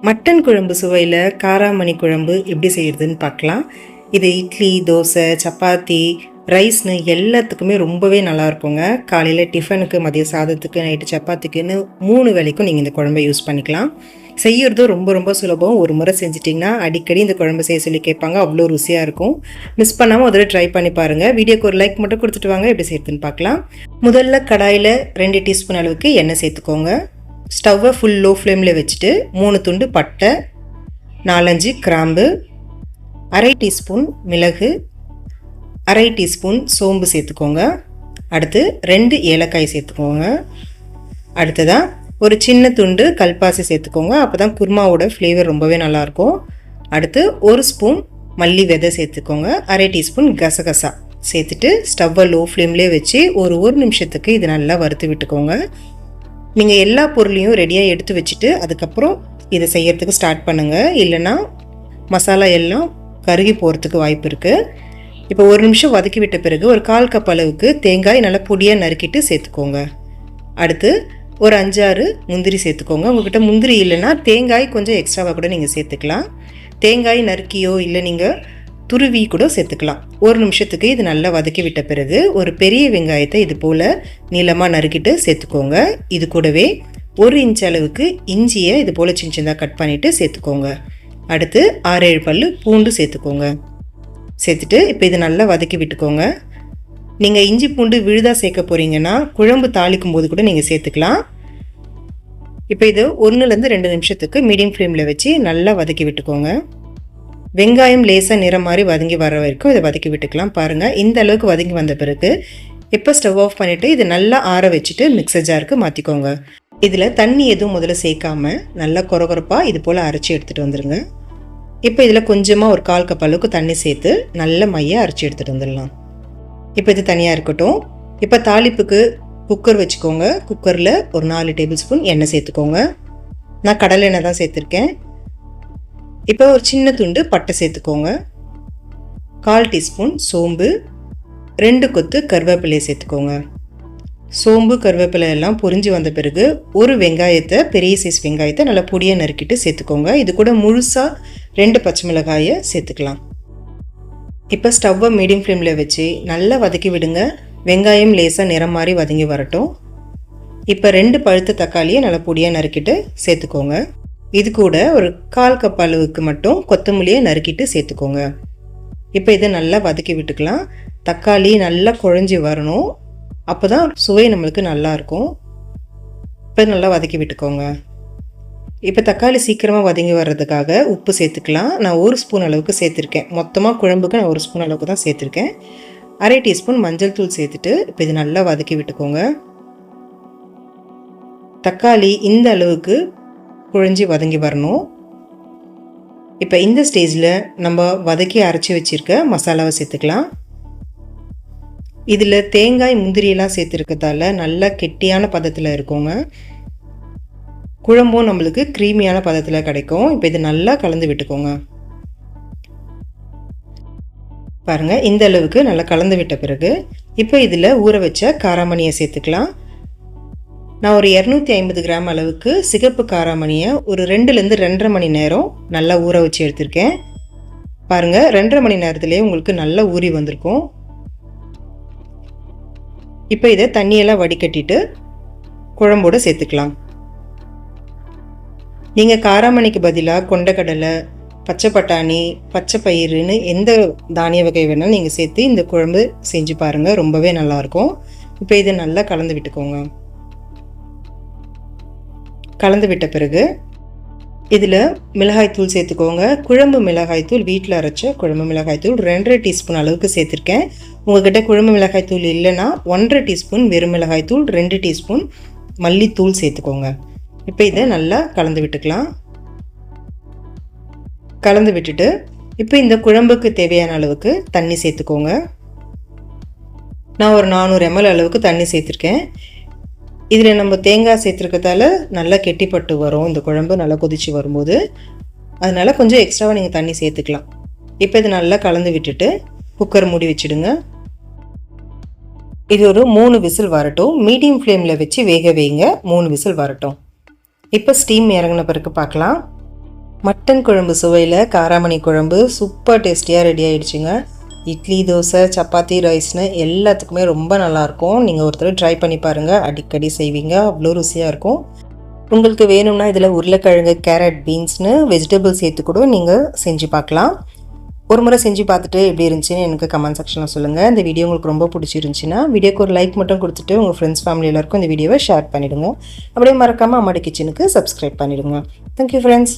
Mutton குழம்பு சுவையில் காராமணி குழம்பு எப்படி செய்கிறதுன்னு பார்க்கலாம். இது இட்லி, தோசை, சப்பாத்தி, ரைஸ்னு எல்லாத்துக்குமே ரொம்பவே நல்லா இருக்குங்க. காலையில் டிஃபனுக்கு, மதிய சாதத்துக்கு, நைட்டு சப்பாத்திக்குன்னு 3 வேளைக்கும் நீங்கள் இந்த குழம்பை யூஸ் பண்ணிக்கலாம். செய்யறதும் ரொம்ப ரொம்ப சுலபம். ஒரு முறை செஞ்சிட்டிங்கன்னா அடிக்கடி இந்த குழம்பு செய்ய சொல்லி கேட்பாங்க. அவ்வளோ ருசியாக இருக்கும். மிஸ் பண்ணாமல் ஒரு ட்ரை பண்ணி பாருங்கள். வீடியோக்கு ஒரு லைக் மட்டும் கொடுத்துட்டு வாங்க. எப்படி செய்யறதுன்னு பார்க்கலாம். முதல்ல கடாயில் 2 டீஸ்பூன் அளவுக்கு எண்ணெய் சேர்த்துக்கோங்க. ஸ்டவ்வை ஃபுல் லோ ஃப்ளேமில் வச்சுட்டு 3 துண்டு பட்டை, 4-5 கிராம்பு, அரை டீஸ்பூன் மிளகு, அரை டீஸ்பூன் சோம்பு சேர்த்துக்கோங்க. அடுத்து 2 ஏலக்காய் சேர்த்துக்கோங்க. அடுத்ததாக ஒரு சின்ன துண்டு கல்பாசி சேர்த்துக்கோங்க. அப்போ தான் குருமாவோட ஃப்ளேவர் ரொம்பவே நல்லாயிருக்கும். அடுத்து 1 ஸ்பூன் மல்லி விதை சேர்த்துக்கோங்க. அரை டீஸ்பூன் கசகசா சேர்த்துட்டு ஸ்டவ்வை லோ ஃப்ளேம்லேயே வச்சு ஒரு நிமிஷத்துக்கு இது நல்லா வறுத்து விட்டுக்கோங்க. நீங்கள் எல்லா பொருளையும் ரெடியாக எடுத்து வச்சுட்டு அதுக்கப்புறம் இதை செய்யறதுக்கு ஸ்டார்ட் பண்ணுங்கள். இல்லைன்னா மசாலா எல்லாம் கருகி போகிறதுக்கு வாய்ப்பு இருக்குது. இப்போ 1 நிமிஷம் வதக்கி விட்ட பிறகு ஒரு 1/4 கப் அளவுக்கு தேங்காய் நல்லா பொடியாக நறுக்கிட்டு சேர்த்துக்கோங்க. அடுத்து ஒரு 5-6 முந்திரி சேர்த்துக்கோங்க. உங்கள்கிட்ட முந்திரி இல்லைன்னா தேங்காய் கொஞ்சம் எக்ஸ்ட்ராவாக கூட நீங்கள் சேர்த்துக்கலாம். தேங்காய் நறுக்கியோ இல்லை நீங்கள் துருவி கூட சேர்த்துக்கலாம். 1 நிமிஷத்துக்கு இது நல்லா வதக்கி விட்ட பிறகு ஒரு பெரிய வெங்காயத்தை இது போல் நீளமாக நறுக்கிட்டு சேர்த்துக்கோங்க. இது கூடவே 1 இன்ச் அளவுக்கு இஞ்சியை இது போல் சின்ன சின்னதாக கட் பண்ணிவிட்டு சேர்த்துக்கோங்க. அடுத்து 6-7 பல்லு பூண்டு சேர்த்துக்கோங்க. சேர்த்துட்டு இப்போ இது நல்லா வதக்கி விட்டுக்கோங்க. நீங்கள் இஞ்சி பூண்டு விழுதாக சேர்க்க போகிறீங்கன்னா குழம்பு தாளிக்கும் போது கூட நீங்கள் சேர்த்துக்கலாம். இப்போ இது 1-2 நிமிஷத்துக்கு மீடியம் ஃப்ளேமில் வச்சு நல்லா வதக்கி விட்டுக்கோங்க. வெங்காயம் லேசாக நிறம் மாதிரி வதங்கி வர வரைக்கும் இதை வதக்கி விட்டுக்கலாம். பாருங்கள், இந்த அளவுக்கு வதங்கி வந்த பிறகு இப்போ ஸ்டவ் ஆஃப் பண்ணிவிட்டு இது நல்லா ஆற வச்சுட்டு மிக்சர் ஜாருக்கு மாற்றிக்கோங்க. இதில் தண்ணி எதுவும் முதல்ல சேர்க்காமல் நல்லா கொரகொரப்பாக இது போல் அரைச்சி எடுத்துகிட்டு வந்துடுங்க. இப்போ இதில் கொஞ்சமாக ஒரு 1/4 கப் அளவுக்கு தண்ணி சேர்த்து நல்ல மையாக அரைச்சி எடுத்துகிட்டு வந்துடலாம். இப்போ இது தனியாக இருக்கட்டும். இப்போ தாளிப்புக்கு குக்கர் வச்சுக்கோங்க. குக்கரில் ஒரு 4 டேபிள் ஸ்பூன் எண்ணெய் சேர்த்துக்கோங்க. நான் கடலை எண்ணெய் தான் சேர்த்துருக்கேன். இப்போ ஒரு சின்ன துண்டு பட்டை சேர்த்துக்கோங்க. 1/4 டீஸ்பூன் சோம்பு, 2 கொத்து கருவேப்பிலையை சேர்த்துக்கோங்க. சோம்பு கருவேப்பிலை எல்லாம் பொரிஞ்சு வந்த பிறகு ஒரு வெங்காயத்தை, பெரிய சைஸ் வெங்காயத்தை நல்லா பொடியாக நறுக்கிட்டு சேர்த்துக்கோங்க. இது கூட முழுசாக 2 பச்சை மிளகாயை சேர்த்துக்கலாம். இப்போ ஸ்டவ்வை மீடியம் ஃப்ளேமில் வச்சு நல்லா வதக்கி விடுங்க. வெங்காயம் லேசாக நிறம் மாதிரி வதங்கி வரட்டும். இப்போ 2 பழுத்த தக்காளியை நல்லா பொடியாக நறுக்கிட்டு சேர்த்துக்கோங்க. இது கூட ஒரு 1/4 கப் அளவுக்கு மட்டும் கொத்தமல்லியை நறுக்கிட்டு சேர்த்துக்கோங்க. இப்போ இதை நல்லா வதக்கி விட்டுக்கலாம். தக்காளி நல்லா குழஞ்சி வரணும். அப்போ தான் சுவை நம்மளுக்கு நல்லாயிருக்கும். இப்போ நல்லா வதக்கி விட்டுக்கோங்க. இப்போ தக்காளி சீக்கிரமாக வதங்கி வர்றதுக்காக உப்பு சேர்த்துக்கலாம். நான் 1 ஸ்பூன் அளவுக்கு சேர்த்துருக்கேன். மொத்தமாக குழம்புக்கு நான் 1 ஸ்பூன் அளவுக்கு தான் சேர்த்துருக்கேன். அரை டீஸ்பூன் மஞ்சள் தூள் சேர்த்துட்டு இப்போ இது நல்லா வதக்கி விட்டுக்கோங்க. தக்காளி இந்த அளவுக்கு குழஞ்சி வதங்கி வரணும். இப்போ இந்த ஸ்டேஜில் நம்ம வதக்கி அரைச்சி வச்சுருக்க மசாலாவை சேர்த்துக்கலாம். இதில் தேங்காய் முந்திரியெல்லாம் சேர்த்துருக்கதால நல்லா கெட்டியான பதத்தில் இருக்குங்க. குழம்பும் நம்மளுக்கு க்ரீமியான பதத்தில் கிடைக்கும். இப்போ இது நல்லா கலந்து விட்டுக்கோங்க. பாருங்கள், இந்த அளவுக்கு நல்லா கலந்து விட்ட பிறகு இப்போ இதில் ஊற வச்ச காராமணியை சேர்த்துக்கலாம். நான் ஒரு 250 கிராம் அளவுக்கு சிகப்பு காராமணியை ஒரு 2-2.5 மணி நேரம் நல்லா ஊற வச்சு எடுத்திருக்கேன். பாருங்கள், 2.5 மணி நேரத்துலேயே உங்களுக்கு நல்லா ஊறி வந்திருக்கும். இப்போ இதை தண்ணியெல்லாம் வடிகட்டிட்டு குழம்போடு சேர்த்துக்கலாம். நீங்கள் காராமணிக்கு பதிலாக கொண்டக்கடலை, பச்சை பட்டாணி, பச்சை பயிறுன்னு எந்த தானிய வகை வேணாலும் நீங்கள் சேர்த்து இந்த குழம்பு செஞ்சு பாருங்கள், ரொம்பவே நல்லாயிருக்கும். இப்போ இதை நல்லா கலந்து விட்டுக்கோங்க. கலந்து விட்ட பிறகு இதில் மிளகாய்த்தூள் சேர்த்துக்கோங்க. குழம்பு மிளகாய்த்தூள், வீட்டில் அரைச்ச குழம்பு மிளகாய்த்தூள் 2.5 டீஸ்பூன் அளவுக்கு சேர்த்துருக்கேன். உங்கள்கிட்ட குழம்பு மிளகாய்த்தூள் இல்லைன்னா 1.5 டீஸ்பூன் வெறும் மிளகாய்த்தூள், 2 டீஸ்பூன் மல்லித்தூள் சேர்த்துக்கோங்க. இப்போ இதை நல்லா கலந்து விட்டுக்கலாம். கலந்து விட்டுட்டு இப்போ இந்த குழம்புக்கு தேவையான அளவுக்கு தண்ணி சேர்த்துக்கோங்க. நான் ஒரு 400 ml அளவுக்கு தண்ணி சேர்த்துருக்கேன். இதில் நம்ம தேங்காய் சேர்த்துருக்கதால நல்லா கெட்டிப்பட்டு வரும் இந்த குழம்பு நல்லா கொதித்து வரும்போது. அதனால் கொஞ்சம் எக்ஸ்ட்ராவாக நீங்கள் தண்ணி சேர்த்துக்கலாம். இப்போ இது நல்லா கலந்து விட்டுட்டு குக்கர் மூடி வச்சுடுங்க. இது ஒரு 3 விசில் வரட்டும். மீடியம் ஃப்ளேமில் வச்சு வேக வைங்க. 3 விசில் வரட்டும். இப்போ ஸ்டீம் இறங்கின பிறகு பார்க்கலாம். மட்டன் குழம்பு சுவையில் காராமணி குழம்பு சூப்பர் டேஸ்டியாக ரெடி ஆகிடுச்சுங்க. இட்லி, தோசை, சப்பாத்தி, ரைஸ்னு எல்லாத்துக்குமே ரொம்ப நல்லாயிருக்கும். நீங்கள் ஒருத்தர் ட்ரை பண்ணி பாருங்கள், அடிக்கடி செய்வீங்க, அவ்வளோ ருசியாக இருக்கும். உங்களுக்கு வேணும்னா இதில் உருளைக்கிழங்கு, கேரட், பீன்ஸ்னு வெஜிடபிள் சேர்த்து கூட நீங்கள் செஞ்சு பார்க்கலாம். ஒரு முறை செஞ்சு பார்த்துட்டு எப்படி இருந்துச்சுன்னு எனக்கு கமெண்ட் செக்ஷனில் சொல்லுங்கள். இந்த வீடியோ உங்களுக்கு ரொம்ப பிடிச்சிருந்துச்சின்னா வீடியோக்கு ஒரு லைக் மட்டும் கொடுத்துட்டு உங்கள் ஃப்ரெண்ட்ஸ், ஃபேமிலி எல்லாருக்கும் இந்த வீடியோவை ஷேர் பண்ணிவிடுங்க. அப்படியே மறக்காமல் அம்மாடி கிச்சனுக்கு சப்ஸ்கிரைப் பண்ணிவிடுங்க. Thank you friends.